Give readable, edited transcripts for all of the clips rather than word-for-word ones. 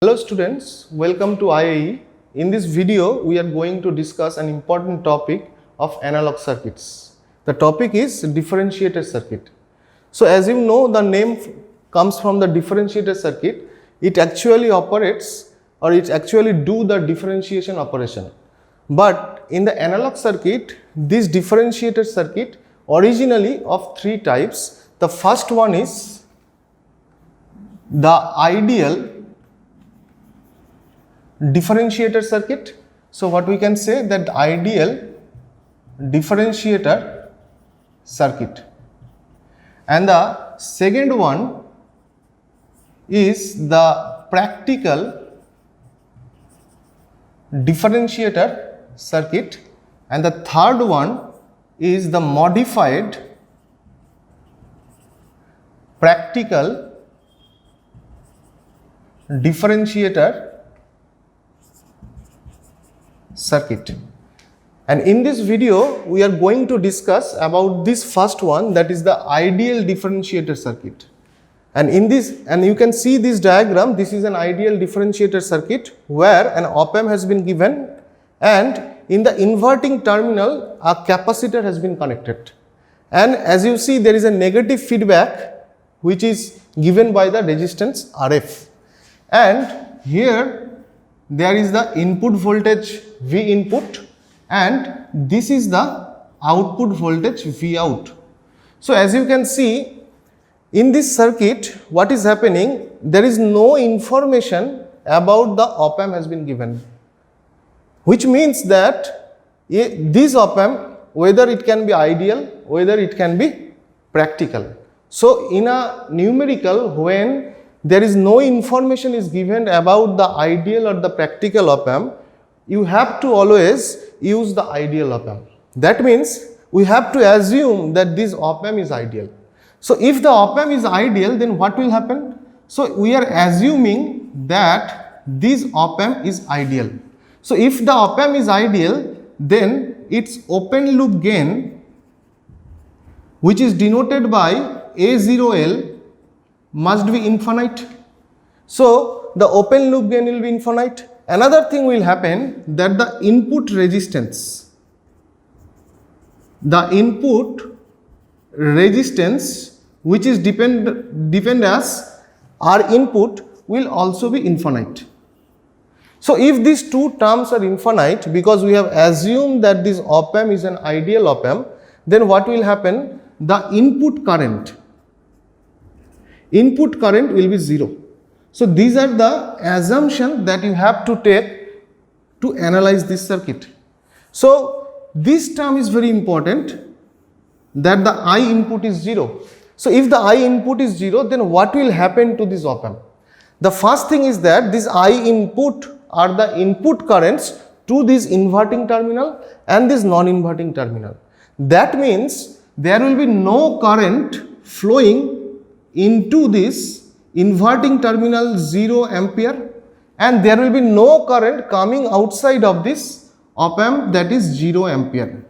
Hello students, welcome to IAE. In this video, we are going to discuss an important topic of analog circuits. The topic is differentiated circuit. So as you know, the name comes from the differentiated circuit. It actually operates or it actually do the differentiation operation. But in the analog circuit, this differentiated circuit originally of three types. The first one is the ideal differentiator circuit. So what we can say that the ideal differentiator circuit, and the second one is the practical differentiator circuit, and the third one is the modified practical differentiator circuit. And in this video we are going to discuss about this first one, that is the ideal differentiator circuit. And in this, and you can see this diagram, this is an ideal differentiator circuit where an op-amp has been given, and in the inverting terminal a capacitor has been connected, and as you see there is a negative feedback which is given by the resistance RF, and here there is the input voltage V input, and this is the output voltage V out. So as you can see in this circuit, what is happening, there is no information about the op-amp has been given, which means that this op-amp, whether it can be ideal, whether it can be practical. So in a numerical, when there is no information is given about the ideal or the practical op-amp, you have to always use the ideal op-amp. That means we have to assume that this op-amp is ideal. So if the op-amp is ideal, then what will happen? So we are assuming that this op-amp is ideal. So if the op-amp is ideal, then its open loop gain, which is denoted by A0L, must be infinite. So the open loop gain will be infinite. Another thing will happen, that the input resistance which is depend as R input will also be infinite. So if these two terms are infinite, because we have assumed that this op-amp is an ideal op-amp, then what will happen? The input current will be 0. So these are the assumptions that you have to take to analyze this circuit. So this term is very important, that the I input is 0. So if the I input is 0, then what will happen to this op-amp? The first thing is that this I input are the input currents to this inverting terminal and this non-inverting terminal. That means there will be no current flowing into this inverting terminal 0 ampere, and there will be no current coming outside of this op-amp, that is 0 ampere.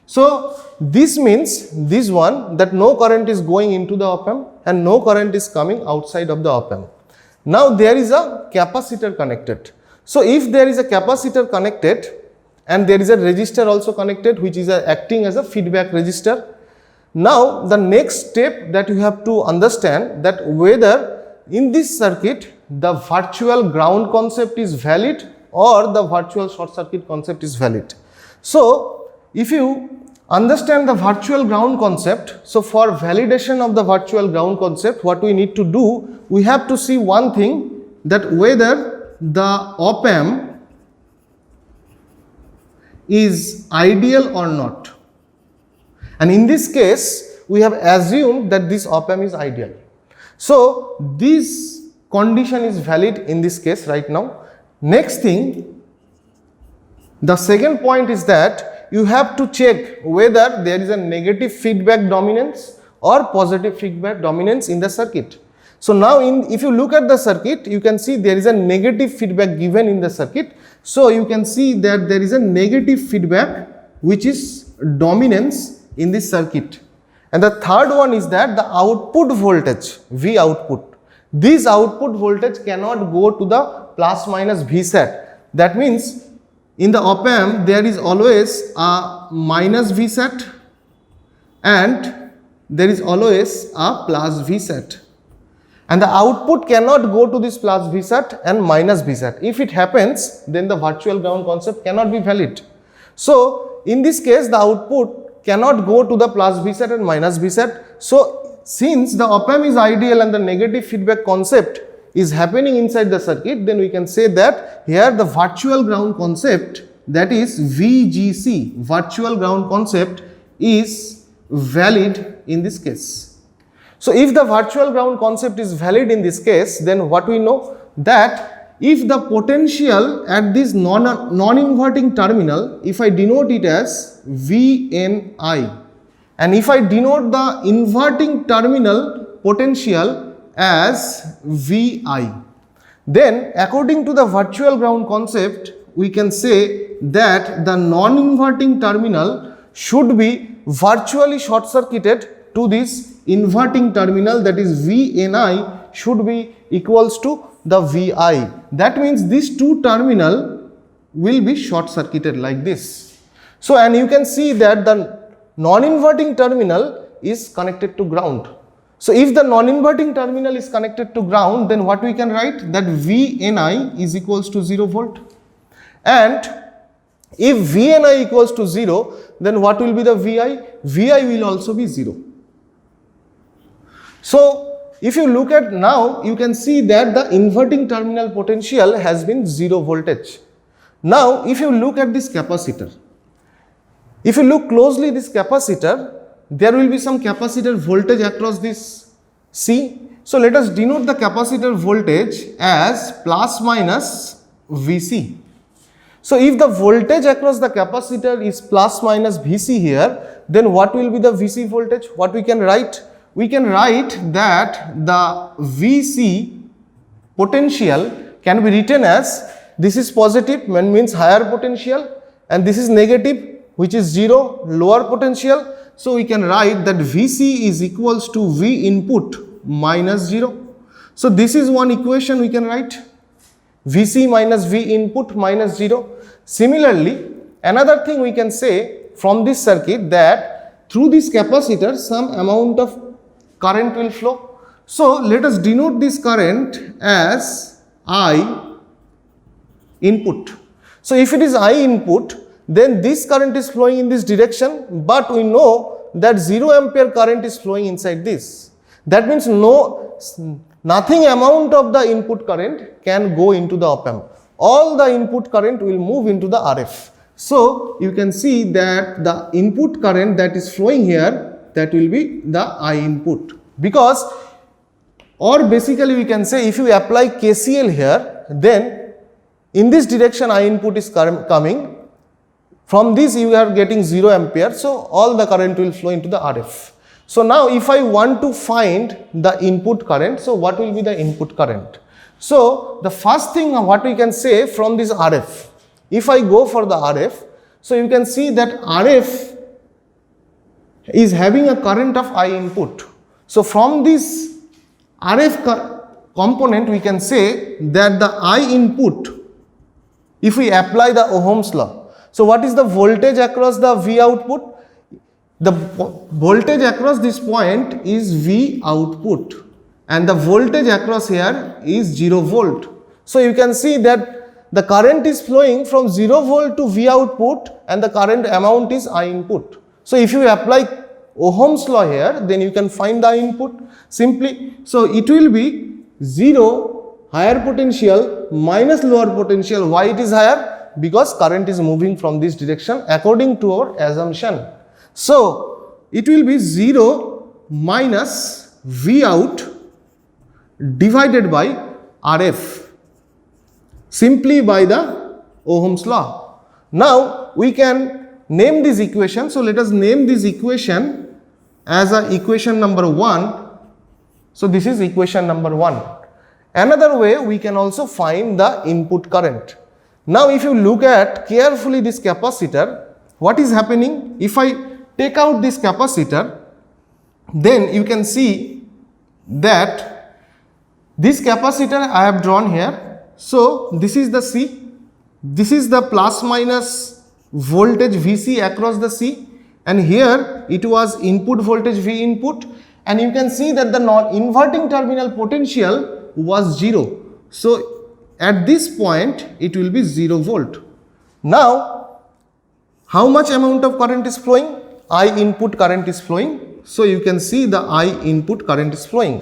So this means this one, that no current is going into the op-amp and no current is coming outside of the op-amp. Now there is a capacitor connected. So if there is a capacitor connected and there is a resistor also connected, which is acting as a feedback resistor. Now the next step that you have to understand, that whether in this circuit the virtual ground concept is valid or the virtual short circuit concept is valid. So if you understand the virtual ground concept, so for validation of the virtual ground concept, what we need to do, we have to see one thing, that whether the op-amp is ideal or not. And in this case, we have assumed that this op-amp is ideal. So this condition is valid in this case right now. Next thing, the second point is that you have to check whether there is a negative feedback dominance or positive feedback dominance in the circuit. So now if you look at the circuit, you can see there is a negative feedback given in the circuit. So you can see that there is a negative feedback which is dominance in this circuit. And the third one is that the output voltage, V output, this output voltage cannot go to the plus minus Vsat. That means in the op amp there is always a minus Vsat and there is always a plus Vsat. And the output cannot go to this plus Vsat and minus Vsat. If it happens, then the virtual ground concept cannot be valid. So in this case, the output cannot go to the plus Vsat and minus Vsat. So since the op amp is ideal and the negative feedback concept is happening inside the circuit, then we can say that here the virtual ground concept, that is VGC, virtual ground concept, is valid in this case. So if the virtual ground concept is valid in this case, then what we know, that if the potential at this non-inverting terminal, if I denote it as VNI, and if I denote the inverting terminal potential as VI, then according to the virtual ground concept, we can say that the non-inverting terminal should be virtually short circuited to this inverting terminal, that is VNI should be equals to the VI. That means these two terminal will be short circuited like this. So and you can see that the non-inverting terminal is connected to ground. So if the non-inverting terminal is connected to ground, then what we can write, that VNI is equals to 0 volt. And if VNI equals to 0, then what will be the VI? VI will also be 0. So if you look at now, you can see that the inverting terminal potential has been 0 voltage. Now if you look at this capacitor, if you look closely this capacitor, there will be some capacitor voltage across this C. So let us denote the capacitor voltage as plus minus Vc. So if the voltage across the capacitor is plus minus Vc here, then what will be the Vc voltage? What we can write? We can write that the Vc potential can be written as, this is positive, means higher potential, and this is negative, which is 0, lower potential. So we can write that Vc is equals to V input minus 0. So this is one equation we can write, Vc minus V input minus 0. Similarly, another thing we can say from this circuit, that through this capacitor some amount of current will flow. So let us denote this current as I input. So if it is I input, then this current is flowing in this direction, but we know that 0 ampere current is flowing inside this. That means nothing amount of the input current can go into the op amp. All the input current will move into the RF. So you can see that the input current that is flowing here, that will be the I input, because, or basically we can say, if you apply KCL here, then in this direction I input is coming, from this you are getting 0 ampere, so all the current will flow into the RF. So now if I want to find the input current, so what will be the input current? So the first thing what we can say from this RF, if I go for the RF, so you can see that RF is having a current of I input. So from this RF component, we can say that the I input, if we apply the Ohm's law, so what is the voltage across the V output? The voltage across this point is V output, and the voltage across here is 0 volt. So you can see that the current is flowing from 0 volt to V output, and the current amount is I input. So if you apply Ohm's law here, then you can find the input simply. So it will be 0 higher potential minus lower potential. Why it is higher? Because current is moving from this direction according to our assumption. So it will be 0 minus V out divided by RF, simply by the Ohm's law. Now we can name this equation. So let us name this equation as a equation number 1. So this is equation number 1. Another way, we can also find the input current. Now if you look at carefully this capacitor, what is happening? If I take out this capacitor, then you can see that this capacitor I have drawn here. So this is the C, this is the plus minus voltage Vc across the C, and here it was input voltage V input, and you can see that the non-inverting terminal potential was 0. So at this point it will be 0 volt. Now how much amount of current is flowing? I input current is flowing. So you can see the I input current is flowing.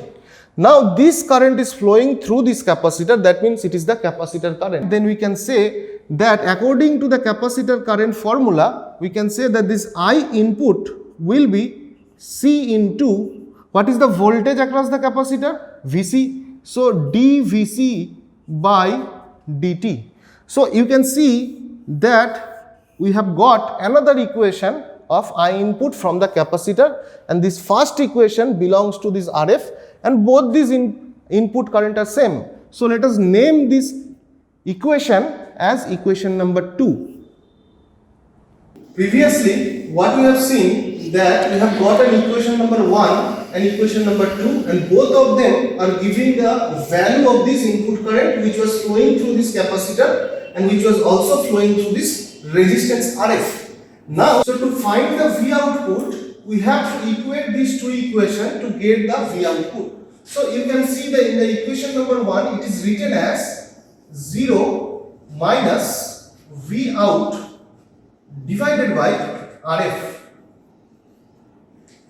Now this current is flowing through this capacitor, that means it is the capacitor current. Then we can say that according to the capacitor current formula, we can say that this I input will be C into, what is the voltage across the capacitor? Vc. So dVc by dt. So you can see that we have got another equation of I input from the capacitor, and this first equation belongs to this RF, and both these input current are same. So let us name this equation as equation number 2. Previously what we have seen that we have got an equation number 1 and equation number 2, and both of them are giving the value of this input current which was flowing through this capacitor and which was also flowing through this resistance RF. Now, so to find the V output, we have to equate these two equations to get the V output. So you can see that in the equation number 1, it is written as 0 minus V out divided by RF.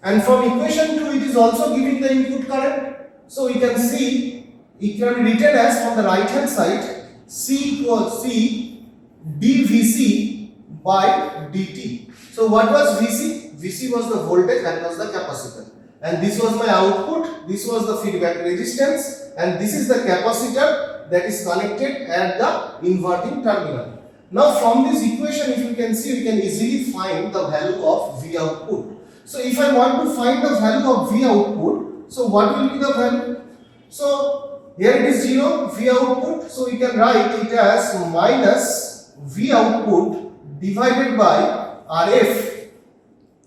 And from equation 2, it is also giving the input current. So we can see it can be written as, from the right hand side, C equals C dVc by dt. So what was Vc? Vc was the voltage across the capacitor, and this was my output, this was the feedback resistance, and this is the capacitor that is connected at the inverting terminal. Now from this equation, if you can see, we can easily find the value of V output. So if I want to find the value of V output, so what will be the value? So here it is 0, V output, so we can write it as minus V output divided by RF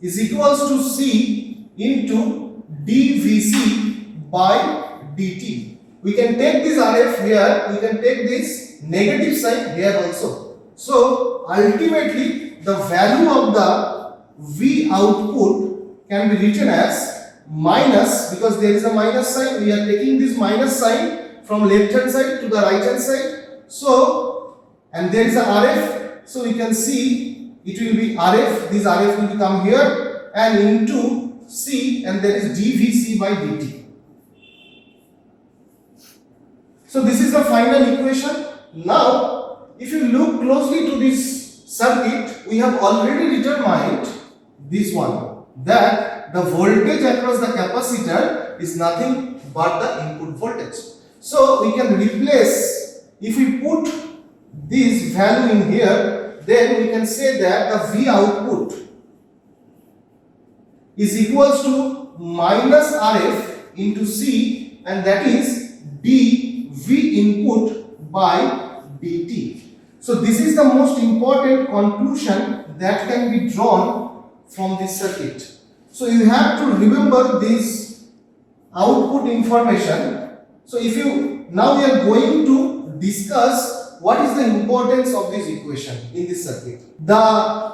is equals to C into dVc by dt. We can take this RF here, we can take this negative sign here also. So ultimately the value of the V output can be written as minus, because there is a minus sign, we are taking this minus sign from left hand side to the right hand side. So, and there is a RF. So we can see it will be RF, this RF will come here and into C, and there is dVc by dt. So this is the final equation. Now if you look closely to this circuit, we have already determined this one, that the voltage across the capacitor is nothing but the input voltage. So we can replace, if we put this value in here, then we can say that the V output is equals to minus RF into C, and that is dV input by dt. So this is the most important conclusion that can be drawn from this circuit. So you have to remember this output information. So if you, now we are going to discuss what is the importance of this equation in this circuit.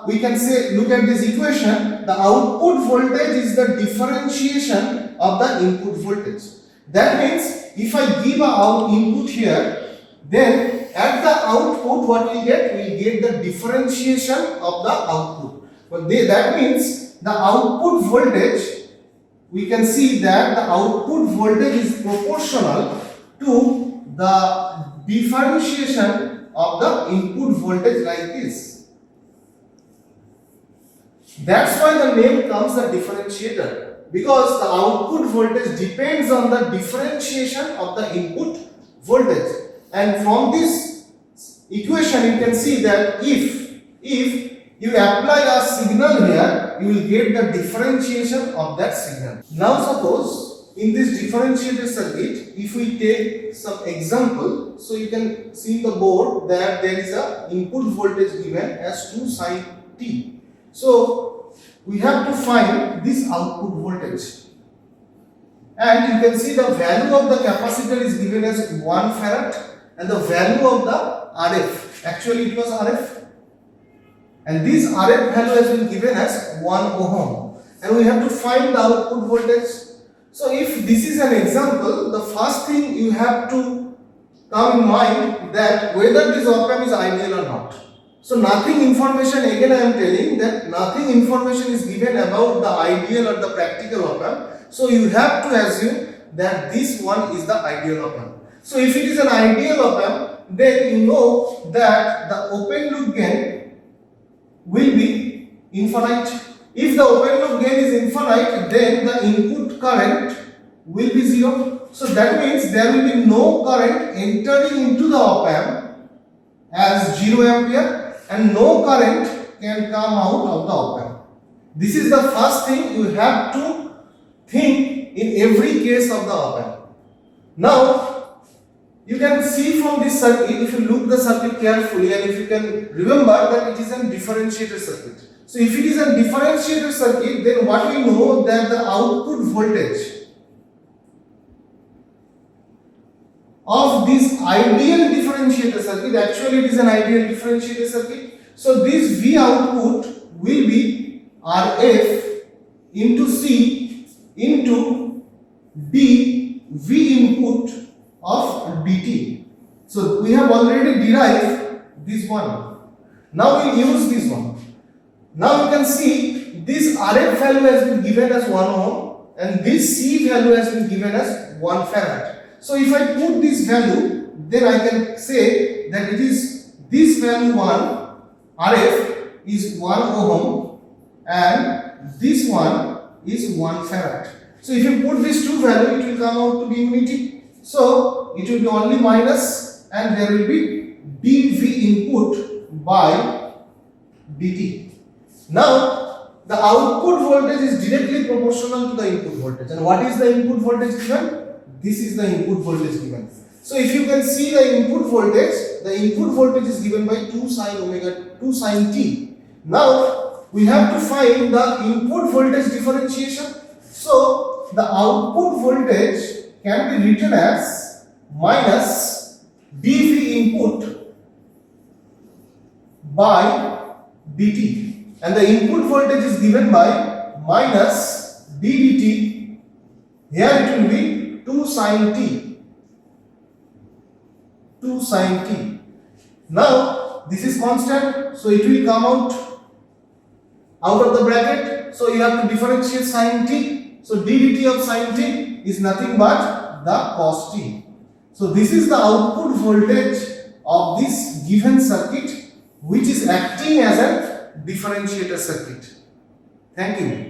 We can say, look at this equation, the output voltage is the differentiation of the input voltage. That means if I give a input here, then at the output what we get? We get the differentiation of the output. But that means the output voltage, we can see that the output voltage is proportional to the differentiation of the input voltage, like this. That's why the name comes the differentiator, because the output voltage depends on the differentiation of the input voltage. And from this equation you can see that if you apply a signal here, you will get the differentiation of that signal. Now suppose in this differentiated circuit, if we take some example, so you can see the board that there is a input voltage given as 2 sin t. So we have to find this output voltage, and you can see the value of the capacitor is given as 1 farad and the value of the RF. Actually it was RF, and this RF value has been given as 1 ohm, and we have to find the output voltage. So if this is an example, the first thing you have to come in mind that whether this op-amp is ideal or not. So nothing information, again I am telling that nothing information is given about the ideal or the practical op-amp. So you have to assume that this one is the ideal op-amp. So if it is an ideal op-amp, then you know that the open loop gain will be infinite. If the open loop gain is infinite, then the input current will be 0. So that means there will be no current entering into the op-amp as 0 ampere, and no current can come out of the op-amp. This is the first thing you have to think in every case of the op-amp. Now you can see from this circuit, if you look the circuit carefully and if you can remember that it is a differentiator circuit. So if it is a differentiator circuit, then what we know that the output voltage of this ideal differentiator circuit, actually it is an ideal differentiator circuit. So this V output will be RF into C into D V input of dt. So we have already derived this one. Now we use this one. Now you can see this RF value has been given as 1 ohm and this C value has been given as 1 farad. So if I put this value, then I can say that it is this value 1 RF is 1 ohm and this one is 1 farad. So if you put these two values, it will come out to be unity. So it will be only minus and there will be dV input by dt. Now the output voltage is directly proportional to the input voltage. And what is the input voltage given? This is the input voltage given. So if you can see the input voltage is given by 2 sine t. Now we have to find the input voltage differentiation. So the output voltage can be written as minus dV input by dt, and the input voltage is given by minus ddt. Here it will be 2 sine t. 2 sine t. Now this is constant, so it will come out of the bracket. So you have to differentiate sine t. So ddt of sine t is nothing but the cos t. So this is the output voltage of this given circuit, which is acting as a differentiator circuit. Thank you.